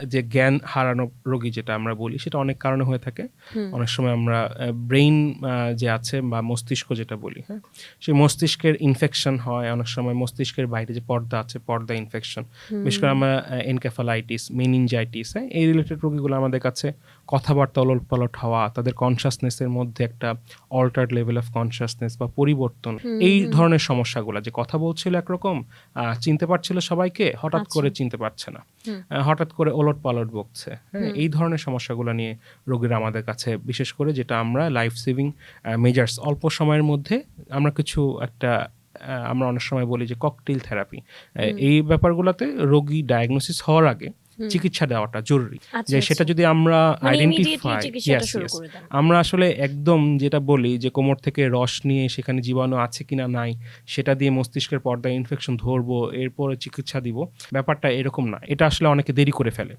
যে জ্ঞান হারানো রোগী যেটা আমরা বলি সেটা অনেক কারণে হয়ে থাকে। হুম। অনেক সময় আমরা ব্রেইন যে আছে বা মস্তিষ্ক যেটা বলি, হ্যাঁ? সেই মস্তিষ্কের ইনফেকশন হয়। অনেক সময় মস্তিষ্কের বাইরে যে পর্দা আছে, পর্দা ইনফেকশন। বিশেষ করে আমরা এনকেফালাইটিস, মেনিনজাইটিস, হ্যাঁ? এই রিলেটেড রোগীগুলো আমাদের কাছে কথাবার্তা ওলটপালট হওয়া, তাদের কনশাসনেসের মধ্যে একটা অল্টার্ড লেভেল অফ কনশাসনেস বা পরিবর্তন, এই ধরনের সমস্যাগুলা যে কথা বলছিল একরকম, চিনতে পারছিল সবাইকে, হঠাৎ আচ্ছা। করে চিনতে পারছে না। হুম। হঠাৎ করে ওলটপালট বকছে, হ্যাঁ? এই ধরনের সমস্যাগুলো নিয়ে রোগীরা আমাদের কাছে বিশেষ করে যেটা আমরা লাইফ সেভিং মেজার্স অল্প সময়ের মধ্যে আমরা কিছু একটা আমরা অনেক সময় বলি যে ককটেইল থেরাপি। এই ব্যাপারগুলোতে রোগী ডায়াগনোসিস হওয়ার আগে চিকিৎসা দেওয়াটা জরুরি। আচ্ছা, যে আচ্ছা। সেটা যদি আমরা মানে immediately আইডেন্টিফাই, চিকিৎসাটা শুরু করে দেন। আমরা আসলে একদম যেটা বলি যে কোমর থেকে রস নিয়ে সেখানে জীবাণু আছে কিনা নাই সেটা দিয়ে মস্তিষ্কের পর্দায় ইনফেকশন ধরবো, এরপরে চিকিৎসা দিব, ব্যাপারটা এরকম না। এটা আসলে অনেকে দেরি করে ফেলে।